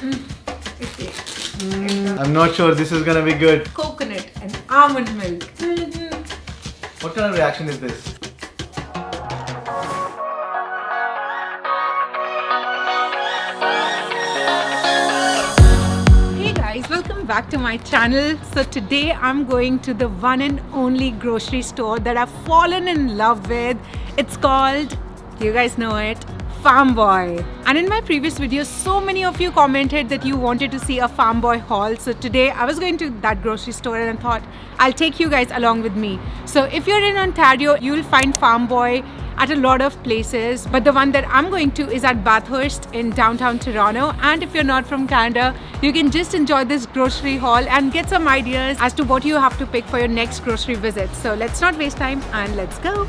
I'm not sure this is gonna be good. Coconut and almond milk. What kind of reaction is this? Hey guys, welcome back to my channel. So today I'm going to the one and only grocery store that I've fallen in love with. It's called, you guys know it, Farm Boy. And in my previous video, so many of you commented that you wanted to see a Farm Boy haul. So today I was going to that grocery store and I thought I'll take you guys along with me. So if you're in Ontario, you'll find Farm Boy at a lot of places, but the one that I'm going to is at Bathurst in downtown Toronto. And if you're not from Canada, you can just enjoy this grocery haul and get some ideas as to what you have to pick for your next grocery visit. So let's not waste time and let's go.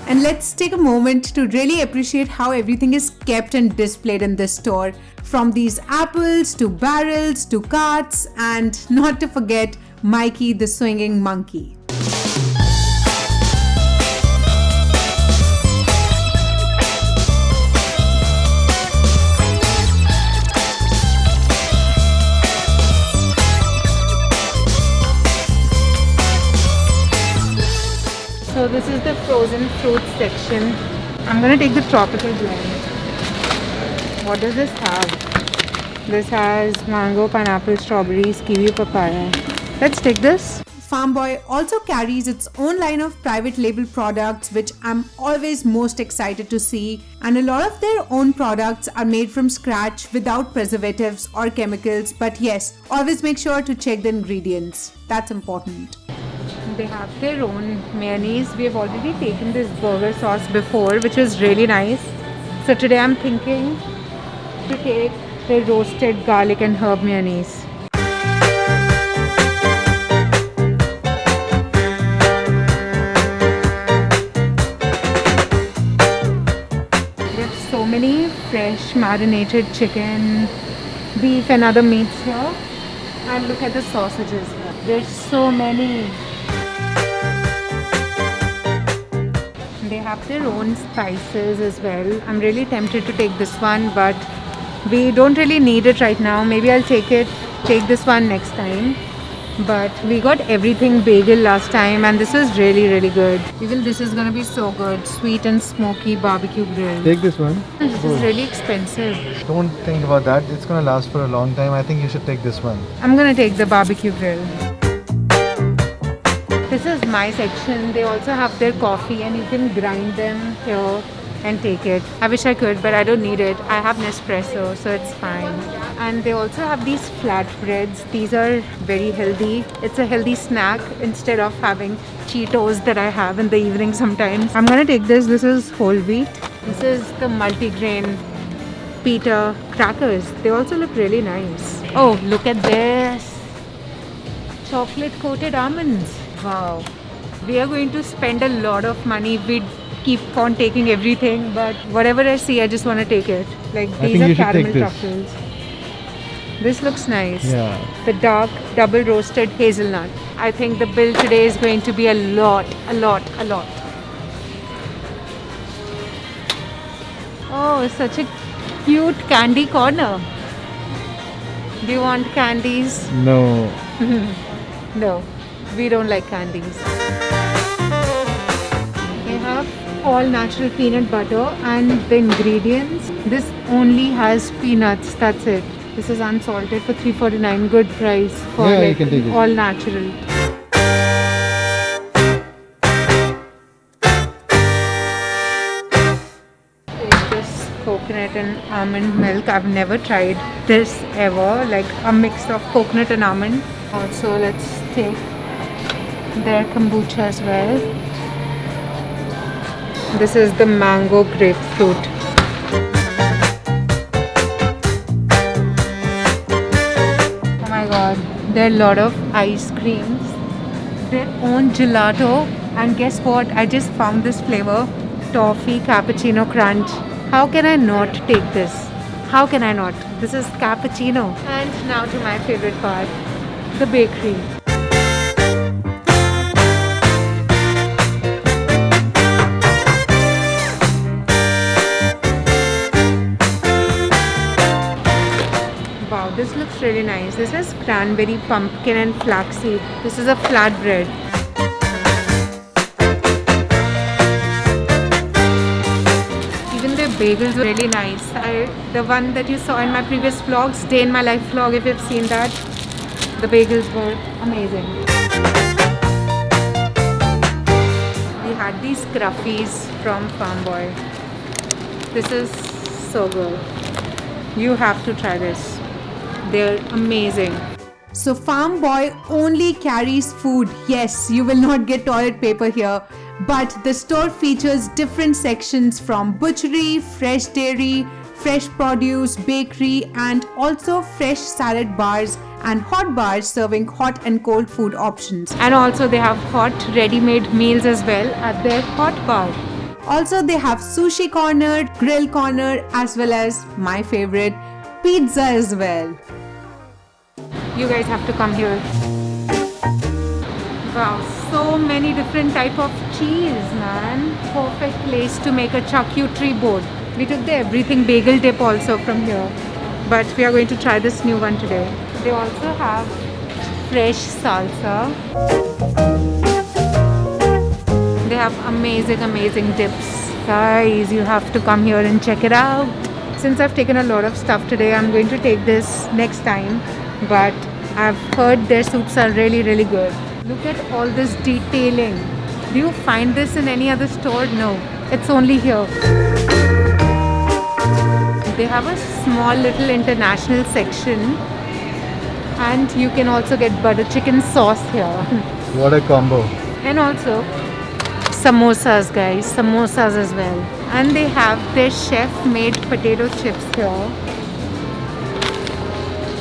And let's take a moment to really appreciate how everything is kept and displayed in this store. From these apples to barrels to carts, and not to forget Mikey the swinging monkey. So this is the frozen fruit section. I'm gonna take the tropical blend. What does this have? This has mango, pineapple, strawberries, kiwi, papaya. Let's take this. Farm Boy also carries its own line of private label products, which I'm always most excited to see. And a lot of their own products are made from scratch without preservatives or chemicals. But yes, always make sure to check the ingredients. That's important. They have their own mayonnaise. We have already taken this burger sauce before, which was really nice. So today I'm thinking to take the roasted garlic and herb mayonnaise. We have so many fresh marinated chicken, beef and other meats here. And look at the sausages here. There's so many. They have their own spices as well. I'm really tempted to take this one, but we don't really need it right now. Maybe I'll take this one next time. But we got everything bagel last time and this was really good. Even this is gonna be so good. Sweet and smoky barbecue grill. Take this one. This is really expensive. Don't think about that. It's gonna last for a long time. I think you should take this one. I'm gonna take the barbecue grill. This is my section. They also have their coffee and you can grind them here and take it. I wish I could, but I don't need it. I have Nespresso, so it's fine. And they also have these flatbreads. These are very healthy. It's a healthy snack instead of having Cheetos that I have in the evening sometimes. I'm gonna take this. This is whole wheat. This is the multigrain pita crackers. They also look really nice. Oh, look at this. Chocolate coated almonds. Wow, we are going to spend a lot of money. We keep on taking everything, but whatever I see, I just want to take it. Like these are caramel truffles. This looks nice. Yeah. The dark double roasted hazelnut. I think the bill today is going to be a lot. Oh, such a cute candy corner. Do you want candies? No. No. We don't like candies. They have all natural peanut butter and the ingredients. This only has peanuts, that's it. This is unsalted for $3.49. Good price for you can take it. All natural. Take this coconut and almond milk. I've never tried this ever, like a mix of coconut and almond. Also, let's take their kombucha as well. This is the mango grapefruit. Oh my god, there are a lot of ice creams, their own gelato, and guess what? I just found this flavor, toffee cappuccino crunch. How can I not take this? How can I not? This is cappuccino. And now to my favorite part, the bakery. Wow, this looks really nice. This is cranberry, pumpkin and flaxseed. This is a flatbread. Even their bagels were really nice. The one that you saw in my previous vlogs, Day in My Life vlog, if you've seen that, the bagels were amazing. We had these scruffies from Farm Boy. This is so good. You have to try this. They're amazing. So Farm Boy only carries food. Yes, you will not get toilet paper here. But the store features different sections from butchery, fresh dairy, fresh produce, bakery, and also fresh salad bars and hot bars serving hot and cold food options. And also they have hot ready-made meals as well at their hot bar. Also they have sushi corner, grill corner, as well as my favorite, pizza as well. You guys have to come here. Wow, so many different type of cheese, man. Perfect place to make a charcuterie board. We took the everything bagel dip also from here, but we are going to try this new one today. They also have fresh salsa. They have amazing dips. Guys, you have to come here and check it out. Since I've taken a lot of stuff today, I'm going to take this next time, but I've heard their soups are really good. Look at all this detailing. Do you find this in any other store? No, it's only here. They have a small little international section, and you can also get butter chicken sauce here. What a combo. And also samosas, guys, samosas as well. And they have their chef made potato chips here.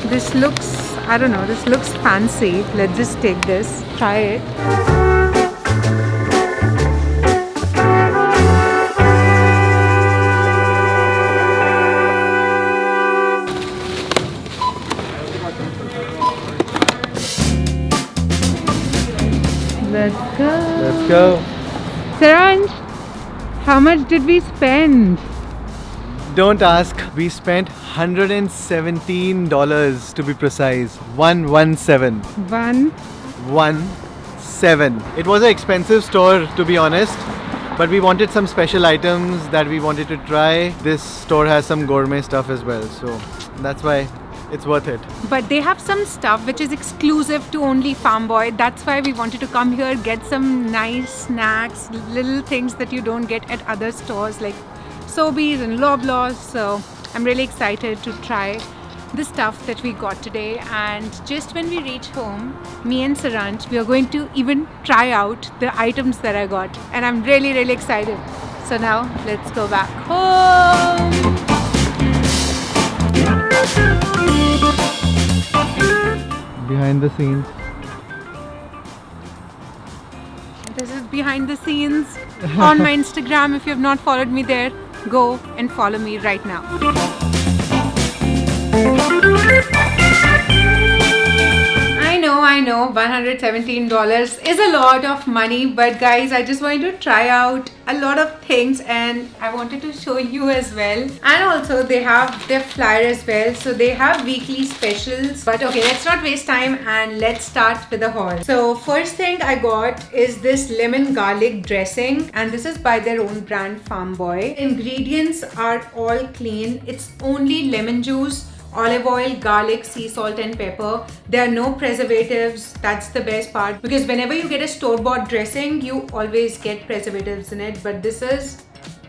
This looks, I don't know, this looks fancy. Let's just take this, try it. Let's go. Let's go. Saransh, how much did we spend? Don't ask. We spent $117 to be precise. 117. 117. It was an expensive store, to be honest, but we wanted some special items that we wanted to try. This store has some gourmet stuff as well, so that's why it's worth it. But they have some stuff which is exclusive to only Farm Boy. That's why we wanted to come here, get some nice snacks, little things that you don't get at other stores like Sobeys and Loblaws. So I'm really excited to try the stuff that we got today. And just when we reach home, me and Saransh, we are going to even try out the items that I got. And I'm really excited. So now let's go back home. Behind the scenes. This is behind the scenes on my Instagram. If you have not followed me there, go and follow me right now. I know, $117 is a lot of money, but guys, I just wanted to try out a lot of things and I wanted to show you as well. And also they have their flyer as well, so they have weekly specials. But okay, let's not waste time and let's start with the haul. So first thing I got is this lemon garlic dressing, and this is by their own brand Farm Boy. Ingredients are all clean. It's only lemon juice, olive oil, garlic, sea salt and pepper. There are no preservatives. That's the best part, because whenever you get a store-bought dressing, you always get preservatives in it, but this is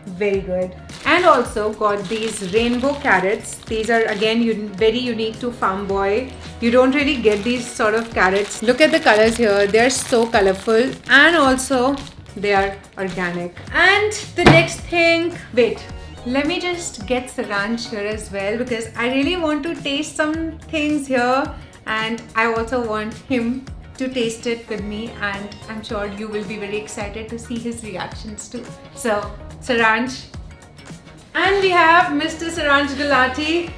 very good. And also got these rainbow carrots. These are again very unique to Farm Boy. You don't really get these sort of carrots. Look at the colors here. They're so colorful, and also they are organic. And the next thing, wait, let me just get Saransh here as well, because I really want to taste some things here and I also want him to taste it with me, and I'm sure you will be very excited to see his reactions too. So Saransh, And we have Mr. Saransh Gulati,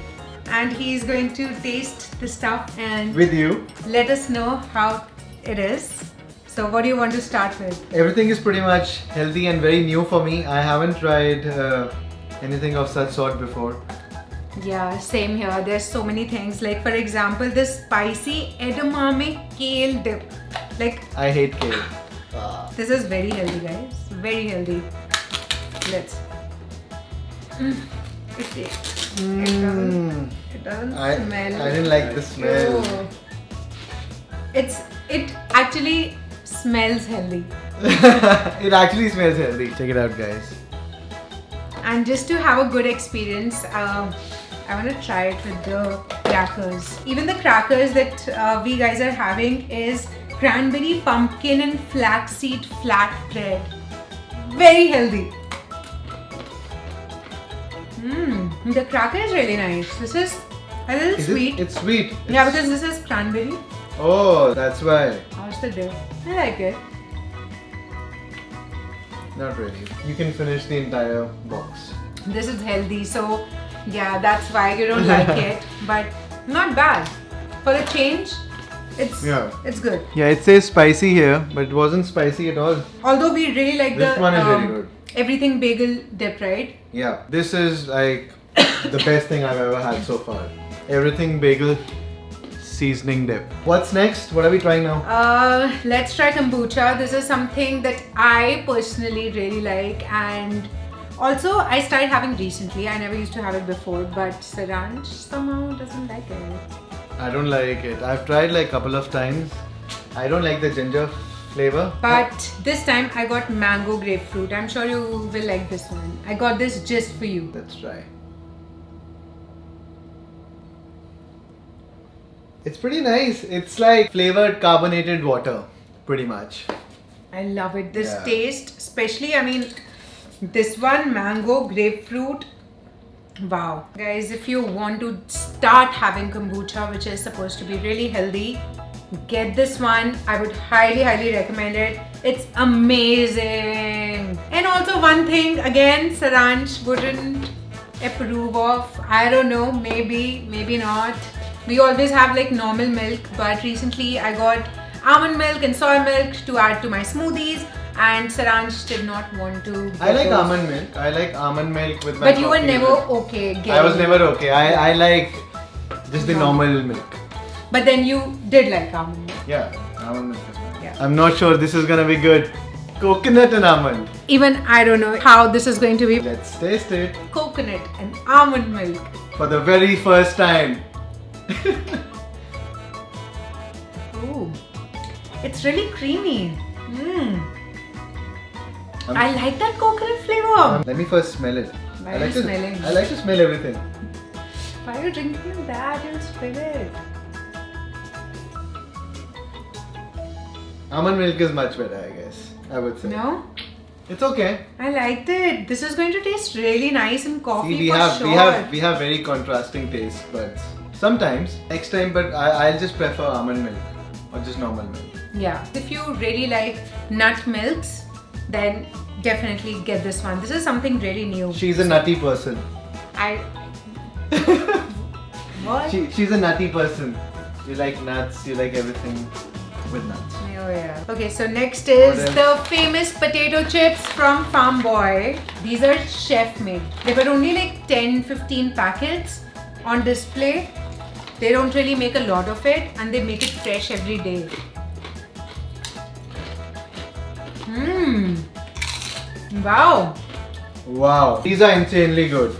and he's going to taste the stuff and With you. let us know how it is. So what do you want to start with? Everything is pretty much healthy and very new for me. I haven't tried anything of such sort before. Yeah, same here. There's so many things. Like for example, this spicy edamame kale dip. Like I hate kale. this is very healthy, guys. Very healthy. Let's. It doesn't smell. I didn't like the smell. Ew. It actually smells healthy. It actually smells healthy. Check it out, guys. And just to have a good experience, I want to try it with the crackers. Even the crackers that we guys are having is cranberry, pumpkin and flaxseed flat bread. Very healthy. The cracker is really nice. This is a little sweet. It's sweet. Yeah, because this is cranberry. Oh, that's why. How's the dip? I like it. Not really. You can finish the entire box. This is healthy, so yeah, that's why you don't like it. But not bad. For a change, it's good. Yeah, it says spicy here, but it wasn't spicy at all. Although we really like This one is really good. Everything bagel dip, right? Yeah, this is like the best thing I've ever had so far. Everything bagel seasoning dip. What's next? What are we trying now? Let's try kombucha. This is something that I personally really like, and also I started having recently. I never used to have it before, but Saransh somehow doesn't like it. I don't like it. I've tried like a couple of times. I don't like the ginger flavor. But this time I got mango grapefruit. I'm sure you will like this one. I got this just for you. Let's try. It's pretty nice. It's like flavored carbonated water, pretty much. I love it. This Yeah. taste, especially, I mean, this one, mango, grapefruit. Wow. Guys, if you want to start having kombucha, which is supposed to be really healthy, get this one. I would highly, highly recommend it. It's amazing. And also one thing, again, Saransh wouldn't approve of. I don't know, maybe, maybe not. We always have like normal milk, but recently I got almond milk and soy milk to add to my smoothies, and Saransh did not want to. I like those. almond milk. I like almond milk with my But you were coffee never with- okay. I was never okay. I like just the normal milk. But then you did like almond milk. Yeah, almond milk is nice. Yeah. I'm not sure this is gonna be good. Coconut and almond. Even I don't know how this is going to be. Let's taste it Coconut and almond milk. for the very first time. Ooh, it's really creamy. I like that coconut flavor. Let me first smell it. Why I are like you to, smelling? I like to smell everything. Why are you drinking that? You'll spill it. Almond milk is much better, I guess. I would say. No? It's okay. I liked it. This is going to taste really nice in coffee See, we for have sure. we have very contrasting taste buds. Sometimes, next time, but I'll just prefer almond milk or just normal milk. Yeah. If you really like nut milks, then definitely get this one. This is something really new. She's a nutty person. I. What? She's a nutty person. You like nuts. You like everything with nuts. Oh yeah. Okay, so next is What the famous potato chips from Farm Boy. These are chef made. There were only like 10-15 packets on display. They don't really make a lot of it, and they make it fresh every day. Wow. Wow. These are insanely good.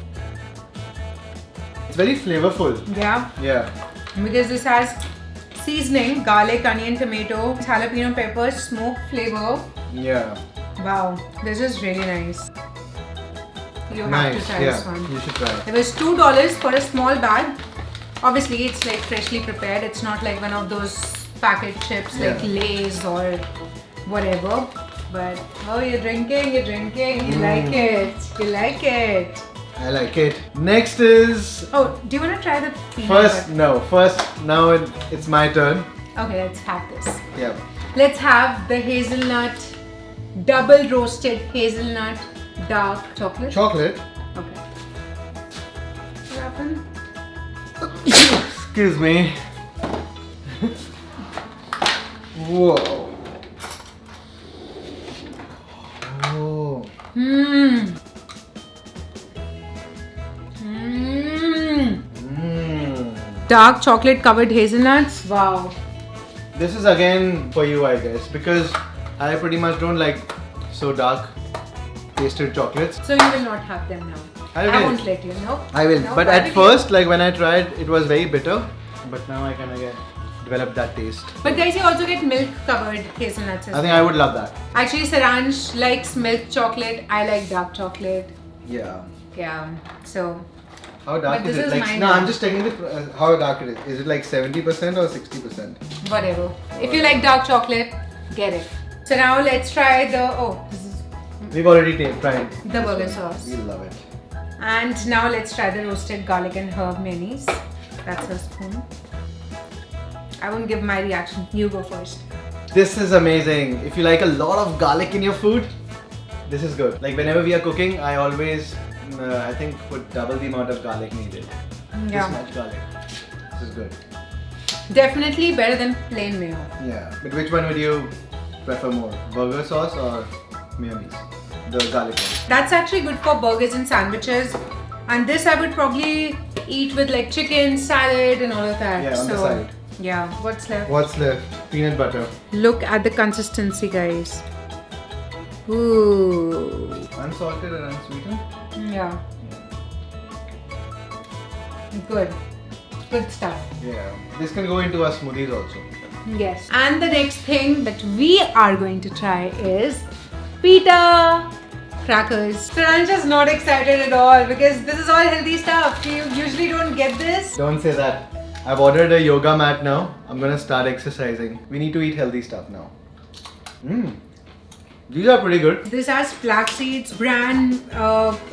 It's very flavorful. Yeah. Yeah. Because this has seasoning, garlic, onion, tomato, jalapeno peppers, smoked flavor. Yeah. Wow, this is really nice. You have Nice. to try Yeah. this one. You should try. It was $2 for a small bag. Obviously, it's like freshly prepared. It's not like one of those packet chips like Yeah. Lay's or whatever. But oh, you're drinking. You like it. You like it. I like it. Next is Oh, do you want to try the peanut first. butter? No, first. Now it's my turn. Okay, let's have this. Yeah. Let's have the hazelnut, double roasted hazelnut dark chocolate. Chocolate. Okay. open. Excuse me. Whoa. Oh. Mmm. Dark chocolate covered hazelnuts. Wow. This is again for you, I guess, because I pretty much don't like so dark tasted chocolates. So you will not have them now. I I will. won't let you know. I will, No, but why at will first, like when I tried, it was very bitter. But now I kind of developed that taste. But guys, you also get milk covered hazelnuts as I think I would love that. Actually, Saransh likes milk chocolate. I like dark chocolate. Yeah. Yeah. So How dark But is this it? is Like, mine no, now. I'm just checking how dark it is. Is it like 70% or 60%? whatever. If you like dark chocolate, get it. So now let's try the this is We've already tried the burger sauce. We love it. And now let's try the roasted garlic and herb mayonnaise. That's a spoon. I won't give my reaction. You go first. This is amazing. If you like a lot of garlic in your food, this is good. Like whenever we are cooking, I always, I think, put double the amount of garlic needed. Yeah. This much garlic. This is good. Definitely better than plain mayo. Yeah. But which one would you prefer more? Burger sauce or mayonnaise? The garlic one. That's actually good for burgers and sandwiches. And this I would probably eat with like chicken, salad and all of that. Yeah, on the side. Yeah, what's left? What's left? Peanut butter. Look at the consistency, guys. Ooh. Unsalted and unsweetened. Yeah. Good. Good stuff. Yeah. This can go into our smoothies also. Yes. And the next thing that we are going to try is pita crackers. Saransh is not excited at all because this is all healthy stuff. You usually don't get this. Don't say that. I've ordered a yoga mat now. I'm gonna start exercising. We need to eat healthy stuff now. These are pretty good. This has flax seeds, bran,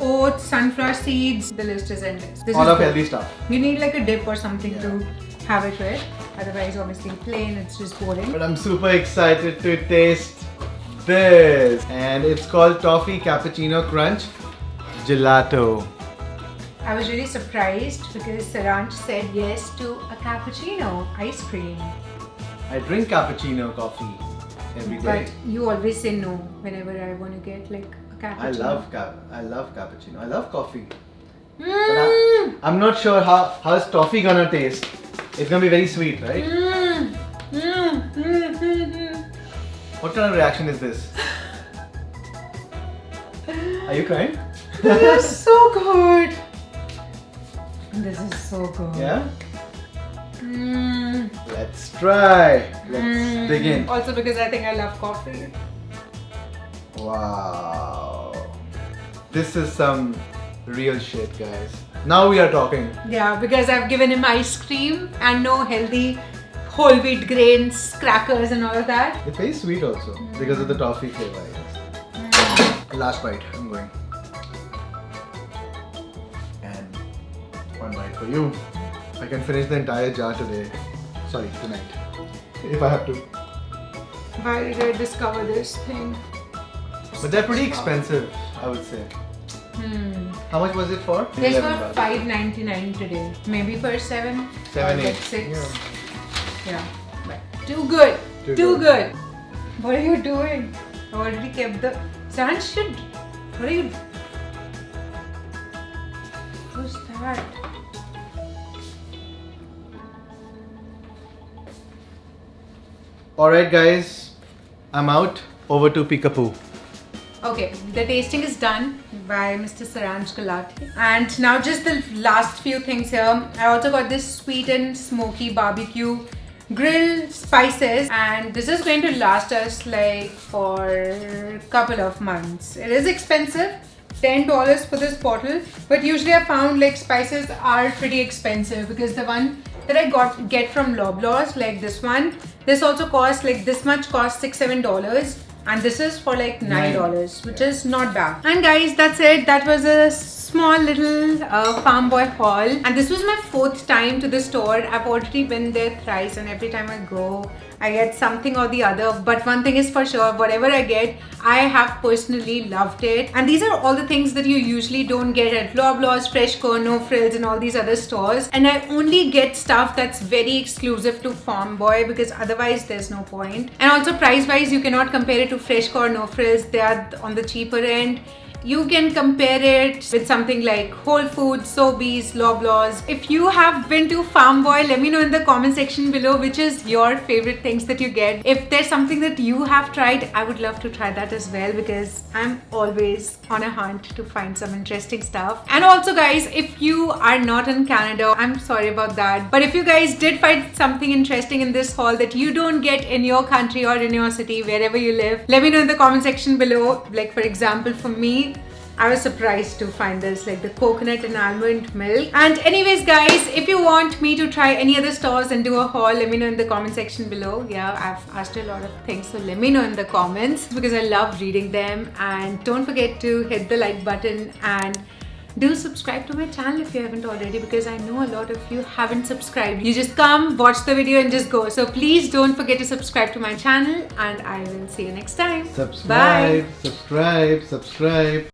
oats, sunflower seeds. The list is endless. This All is of good. healthy stuff. You need like a dip or something to have it with. Otherwise, obviously, plain, it's just boring. But I'm super excited to taste this. And it's called Toffee Cappuccino Crunch Gelato. I was really surprised because Saransh said yes to a cappuccino ice cream. I drink cappuccino coffee every day. But you always say no whenever I want to get like a cappuccino. I love cappuccino. I love coffee. But Mm. I'm not sure how is toffee gonna taste. It's gonna be very sweet, right? Mm. Mm. Mm. Mm. What kind of reaction is this? Are you crying? This is so good. This is so good. Yeah? Mm. Let's try. Let's dig in. Also because I think I love coffee. Wow. This is some real shit, guys. Now we are talking. Yeah, because I've given him ice cream and no healthy whole wheat grains, crackers and all of that. It's very sweet also because of the toffee flavor, I guess. Last bite, I'm going. And one bite for you. I can finish the entire jar today. Sorry, tonight. If I have to. Why did I discover this thing? But they're pretty expensive, I would say. How much was it for? This 11 was bucks. $5.99 today. Maybe for 7? 7, or 8. like 6. Yeah. Yeah. But too good. Too Too good. good. What are you doing? I already kept the... Saransh should... What are you... Who's that? Alright guys, I'm out. Over to Peekapoo. Okay, the tasting is done by Mr. Saransh Gulati. And now just the last few things here. I also got this sweet and smoky barbecue grill spices, and this is going to last us like for a couple of months. It is expensive, $10 for this bottle, but usually I found like spices are pretty expensive because the one that I get from Loblaws, like this one, this also costs like this much, costs $6-7, and this is for like $9, which is not bad. And guys, that's it. That was a small little Farm Boy haul, and this was my 4th time to the store. I've already been there thrice, and every time I go I get something or the other. But one thing is for sure, whatever I get, I have personally loved it. And these are all the things that you usually don't get at Loblaws, Freshco, No Frills and all these other stores. And I only get stuff that's very exclusive to Farm Boy, because otherwise there's no point. And also price wise, you cannot compare it to Freshco or No Frills. They are on the cheaper end. You can compare it with something like Whole Foods, Sobeys, Loblaws. If you have been to Farm Boy, let me know in the comment section below which is your favorite things that you get. If there's something that you have tried, I would love to try that as well, because I'm always on a hunt to find some interesting stuff. And also guys, if you are not in Canada, I'm sorry about that, but if you guys did find something interesting in this haul that you don't get in your country or in your city, wherever you live, let me know in the comment section below. Like for example, for me, I was surprised to find this, like the coconut and almond milk. And anyways guys, if you want me to try any other stores and do a haul, let me know in the comment section below. Yeah, I've asked a lot of things, so let me know in the comments, because I love reading them. And don't forget to hit the like button and do subscribe to my channel if you haven't already, because I know a lot of you haven't subscribed. You just come, watch the video and just go. So please don't forget to subscribe to my channel, and I will see you next time. Subscribe, Bye. subscribe, subscribe.